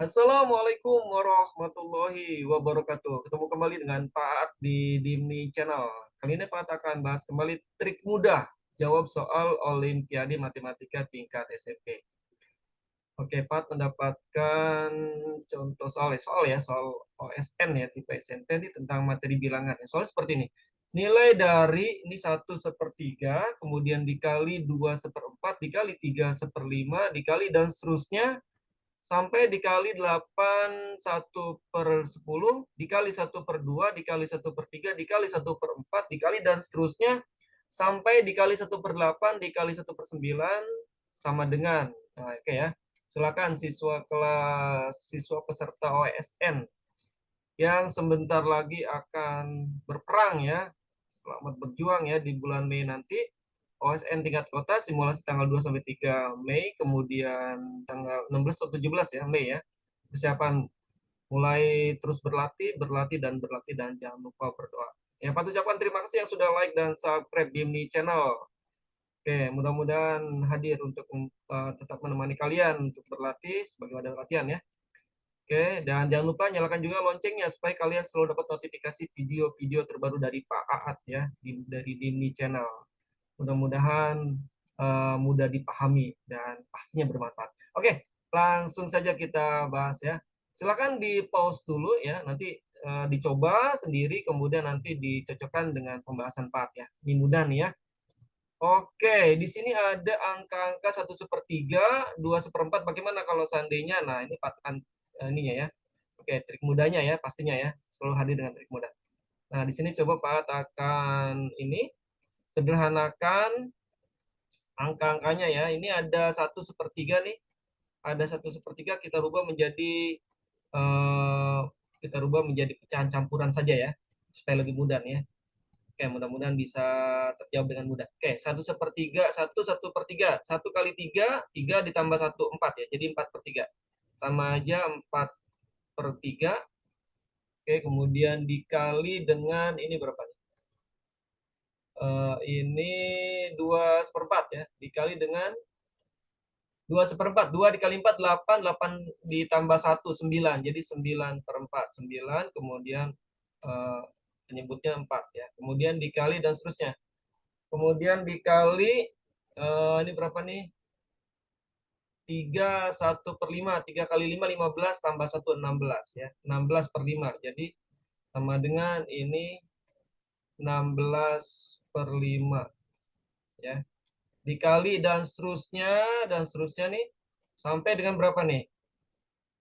Assalamualaikum warahmatullahi wabarakatuh. Ketemu kembali dengan Pak Aat di Dimni Channel. Kali ini Pak Aat akan bahas kembali trik mudah jawab soal Olimpiade Matematika tingkat SMP. Oke, Pak mendapatkan contoh soal OSN ya, tipe SMP ini tentang materi bilangan. Soalnya seperti ini. Nilai dari ini 1/3, kemudian dikali 2/4, dikali 3/5, dikali dan seterusnya sampai dikali 8 1/10 dikali 1/2 dikali 1/3 dikali 1/4 dikali dan seterusnya sampai dikali 1/8 dikali 1/9 sama dengan. Nah, oke ya. Silakan siswa peserta OSN yang sebentar lagi akan berperang ya. Selamat berjuang ya di bulan Mei nanti. OSN tingkat kota simulasi tanggal 2 sampai 3 Mei, kemudian tanggal 16 atau 17 ya Mei ya. Persiapan mulai terus berlatih, berlatih dan berlatih dan jangan lupa berdoa. Ya, Pak ucapkan terima kasih yang sudah like dan subscribe Dimni Channel. Oke, mudah-mudahan hadir untuk tetap menemani kalian untuk berlatih sebagai wadah latihan ya. Oke, dan jangan lupa nyalakan juga loncengnya supaya kalian selalu dapat notifikasi video-video terbaru dari Pak Aat ya, dari Dimni Channel. Mudah-mudahan mudah dipahami dan pastinya bermanfaat. Oke, langsung saja kita bahas ya. Silakan di pause dulu ya, nanti dicoba sendiri, kemudian nanti dicocokkan dengan pembahasan Pak ya. Ini mudah nih ya. Oke, di sini ada angka-angka 1/3, 2/4. Bagaimana kalau seandainya? Nah, ini patokan ininya ya. Oke, trik mudahnya ya, pastinya ya. Selalu hadir dengan trik mudah. Nah, di sini coba Pak akan ini sederhanakan angka-angkanya ya. Ini ada 1/3 nih. Ada 1/3 kita rubah menjadi pecahan campuran saja ya, supaya lebih mudah nih ya. Oke, mudah-mudahan bisa terjawab dengan mudah. Oke, 1/3, 1/1/3. 1 kali 3, 3 ditambah 1, 4 ya. Jadi 4/3. Sama aja 4/3. Oke, kemudian dikali dengan ini berapa nih? Ini 2/4 ya. Dikali dengan 2/4. 2 dikali 4, 8. 8 ditambah 1, 9. Jadi 9/4. 9, kemudian eh, penyebutnya 4 ya. Kemudian dikali dan seterusnya. Kemudian dikali ini berapa nih? 3 1/5. 3 kali 5 15 tambah 1 16 ya. 16/5. Jadi sama dengan ini 16/5 ya. Dikali dan seterusnya nih sampai dengan berapa nih?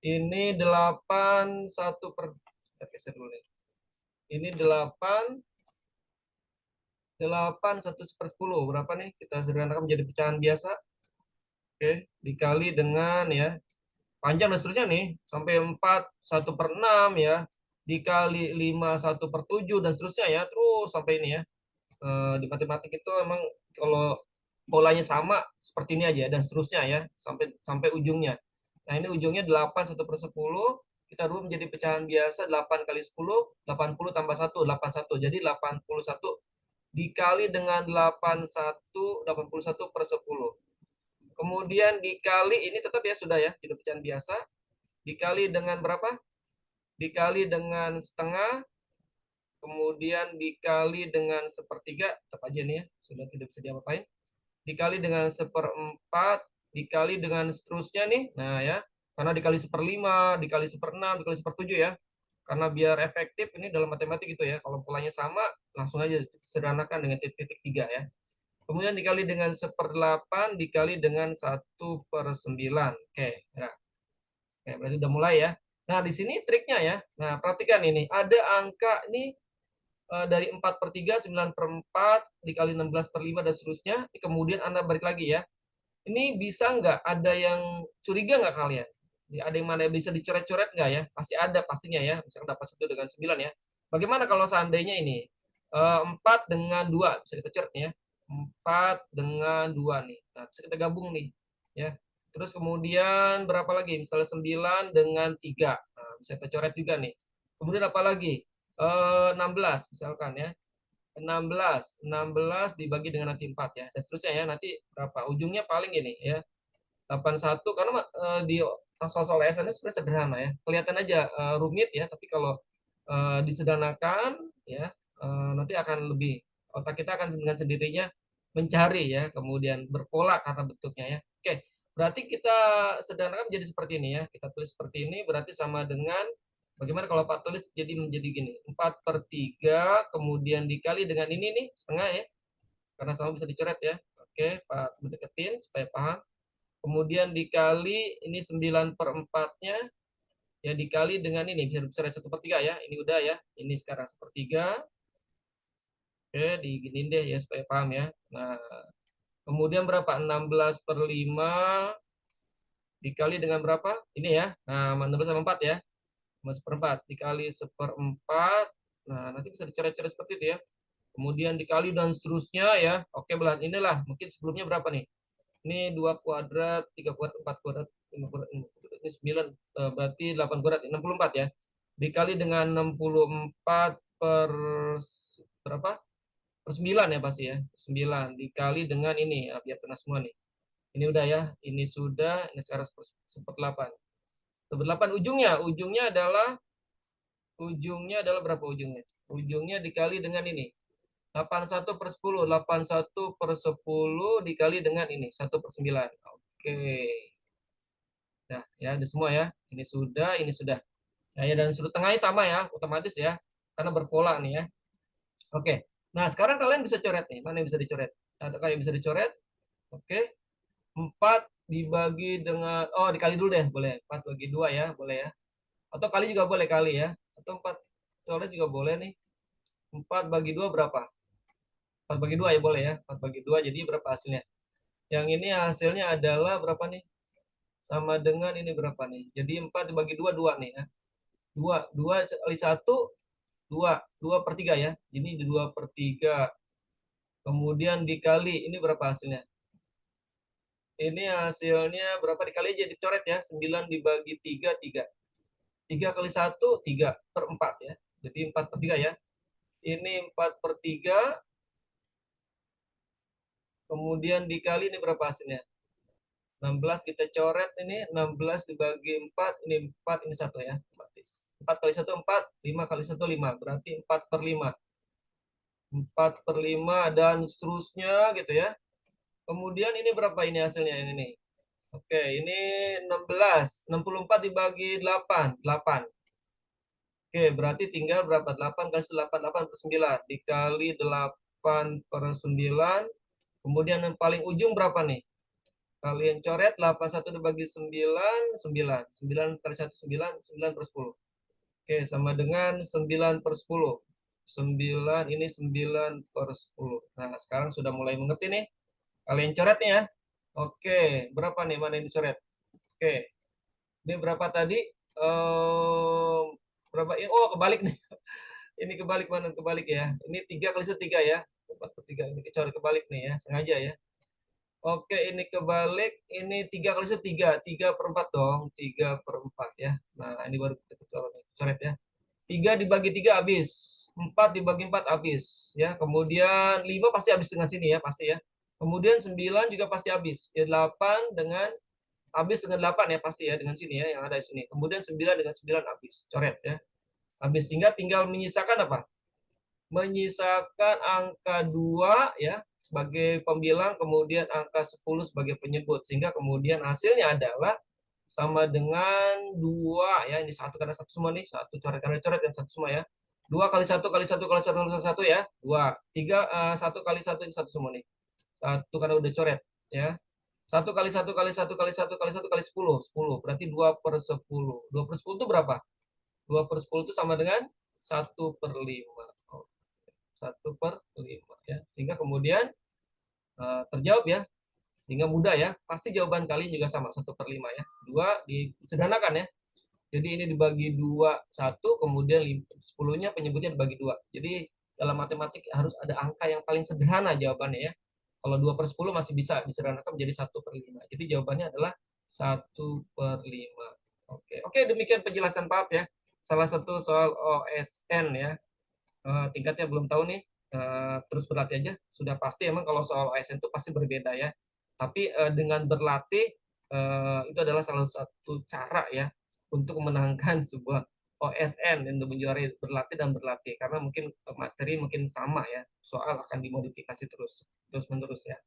Ini 8 1 per kita geser dulu nih. Ini 8 1/10. Berapa nih? Kita sederhanakan menjadi pecahan biasa. Oke, dikali dengan ya panjang dan seterusnya nih sampai 4 1/6 ya. Dikali 5 1/7 dan seterusnya ya. Terus sampai ini ya. Di matematik itu emang kalau polanya sama seperti ini aja dan seterusnya ya sampai sampai ujungnya. Nah, ini ujungnya 8 1/10, kita rubah menjadi pecahan biasa 8 kali 10, 80 tambah 1, 81. Jadi 81 dikali dengan 81/10. Kemudian dikali ini tetap ya sudah ya, tidak pecahan biasa. Dikali dengan berapa? Dikali dengan setengah, kemudian dikali dengan sepertiga, tetap aja nih ya, sudah tidak bisa diapa-apain. Dikali dengan 1/4, dikali dengan seterusnya nih. Nah ya, karena dikali 1/5, dikali 1/6, dikali 1/7 ya. Karena biar efektif ini dalam matematik gitu ya. Kalau polanya sama, langsung aja sederhanakan dengan titik-titik 3 ya. Kemudian dikali dengan 1/8, dikali dengan 1/9. Oke, ya. Oke, berarti udah mulai ya. Nah, di sini triknya ya. Nah, perhatikan ini. Ada angka ini dari 4/3, 9/4, dikali 16/5 dan seterusnya. Kemudian Anda balik lagi ya. Ini bisa nggak ada yang curiga nggak kalian? Ya, ada yang mana bisa dicoret-coret nggak ya? Pasti ada pastinya ya. Misalkan dapat 1 dengan 9 ya. Bagaimana kalau seandainya ini 4 dengan 2 bisa kita coret ya. 4 dengan 2 nih. Nah, bisa kita gabung nih ya. Terus kemudian berapa lagi? Misalnya 9 dengan 3. Nah, bisa kita coret juga nih. Kemudian apa lagi? 16 misalkan ya. 16 dibagi dengan nanti 4 ya, dan seterusnya ya, nanti berapa, ujungnya paling ini ya, 81 karena di soal-soal ASN itu sebenarnya sederhana ya. Kelihatan aja rumit ya, tapi kalau disederhanakan ya, nanti akan lebih otak kita akan dengan sendirinya mencari ya, kemudian berpola karena bentuknya ya. Oke, berarti kita sederhanakan menjadi seperti ini ya. Kita tulis seperti ini berarti sama dengan bagaimana kalau Pak tulis jadi menjadi gini, 4/3 kemudian dikali dengan ini nih, setengah ya, karena sama bisa dicoret ya. Oke, Pak deketin supaya paham. Kemudian dikali ini 9/4-nya, ya dikali dengan ini, bisa coret 1/3 ya, ini udah ya, ini sekarang 1/3. Oke, diginiin deh ya supaya paham ya. Nah, kemudian berapa? 16/5 dikali dengan berapa? Ini ya, nah 16/4 ya, 16/4 dikali 1/4, nah nanti bisa dicoret-coret seperti itu ya. Kemudian dikali dan seterusnya ya. Oke, belah inilah, mungkin sebelumnya berapa nih? Ini 2 kuadrat, 3 kuadrat, 4 kuadrat, 5 kuadrat, ini 9, berarti 8 kuadrat, 64 ya. Dikali dengan 64 per berapa? Per 9 ya pasti ya. 9 dikali dengan ini, biar kena semua nih. Ini udah ya, ini sudah, ini sekarang 1/8. 1/8 ujungnya adalah berapa ujungnya? Ujungnya dikali dengan ini. 81/10. 81/10 dikali dengan ini, 1/9. Oke. Nah, ya, ada semua ya. Ini sudah, ini sudah. Nah, ya, dan sudut tengahnya sama ya, otomatis ya. Karena berpola nih ya. Oke. Nah, sekarang kalian bisa coret nih. Mana yang bisa dicoret? Ada kalian bisa dicoret. Oke. 4 dibagi dengan, oh dikali dulu deh, boleh. 4 bagi 2 ya, boleh ya. Atau kali juga boleh kali ya. Atau 4 coret juga boleh nih. 4 bagi 2 berapa? 4 bagi 2 ya boleh ya. 4 bagi 2 jadi berapa hasilnya? Yang ini hasilnya adalah berapa nih? Sama dengan ini berapa nih? Jadi 4 dibagi 2, 2 nih ya. 2 kali 1, 2. 2/3 ya. Ini 2/3. Kemudian dikali, ini berapa hasilnya? Ini hasilnya berapa dikali aja dicoret ya. 9 dibagi 3, 3. 3 kali 1, 3/4 ya. Jadi 4/3 ya. Ini 4/3. Kemudian dikali, ini berapa hasilnya? 16 kita coret ini, 16 dibagi 4, ini 4, ini 1 ya. 4 kali 1, 4, 5 kali 1, 5. Berarti 4/5. 4/5 dan seterusnya gitu ya. Kemudian ini berapa ini hasilnya yang ini? Oke, ini 16. 64 dibagi 8, 8. Oke, berarti tinggal berapa? 8 kali 8, 8/9. Dikali 8/9. Kemudian yang paling ujung berapa nih? Kalian coret 81 dibagi 9, 9. 9 kali 1, 9, 9/10. Oke, sama dengan 9/10. 9, ini 9/10. Nah, sekarang sudah mulai mengerti nih. Kalian coret nih ya. Oke, berapa nih mana yang dicoret? Oke, ini berapa tadi? Berapa? Oh, kebalik nih. Ini kebalik, mana kebalik ya. Ini 3 kali 1, 3 ya. 4/3. Ini coret kebalik nih ya, sengaja ya. Oke, ini kebalik, ini 3 kali 1, 3. 3/4 dong, 3/4 ya. Nah, ini baru kita coret ya. 3 dibagi 3 habis. 4 dibagi 4 habis ya. Kemudian 5 pasti habis dengan sini ya, pasti ya. Kemudian 9 juga pasti habis. Ya 8 dengan habis dengan 8 ya pasti ya, dengan sini ya yang ada di sini. Kemudian 9 dengan 9 habis. Coret ya. Habis, sehingga tinggal menyisakan apa? Menyisakan angka 2 ya sebagai pembilang, kemudian angka 10 sebagai penyebut, sehingga kemudian hasilnya adalah sama dengan 2 ya, ini satu karena satu semua nih, satu coret karena coret dan satu semua ya. 2 kali 1 kali 1 kali 1 kali 1 ya, 2. 3, 1 kali 1 ini satu semua nih. 1 karena udah coret ya. 1 kali 1 kali 1 kali 1 kali 1 kali 10, 10. Berarti 2/10. 2/10 itu berapa? 2/10 itu sama dengan 1/5. 1/5 ya. Sehingga kemudian terjawab ya. Sehingga mudah ya. Pasti jawaban kalian juga sama, 1/5 ya. 2 disederhanakan ya. Jadi ini dibagi 2, 1, kemudian 10-nya penyebutnya dibagi 2. Jadi dalam matematik harus ada angka yang paling sederhana jawabannya ya. Kalau 2/10 masih bisa disederhanakan menjadi 1/5. Jadi jawabannya adalah 1/5. Oke, oke, demikian penjelasan Pak ya. Salah satu soal OSN ya. Tingkatnya belum tahu nih, terus berlatih aja. Sudah pasti emang kalau soal OSN itu pasti berbeda ya. Tapi dengan berlatih itu adalah salah satu cara ya untuk memenangkan sebuah OSN untuk menjuarai berlatih dan berlatih karena mungkin materi mungkin sama ya, soal akan dimodifikasi terus menerus ya.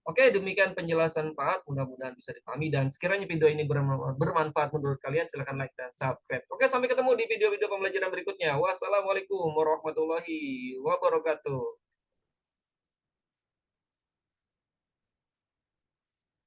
Oke, demikian penjelasan Pak. Mudah-mudahan bisa dipahami dan sekiranya video ini bermanfaat menurut kalian silahkan like dan subscribe. Oke, sampai ketemu di video-video pembelajaran berikutnya. Wassalamualaikum warahmatullahi wabarakatuh.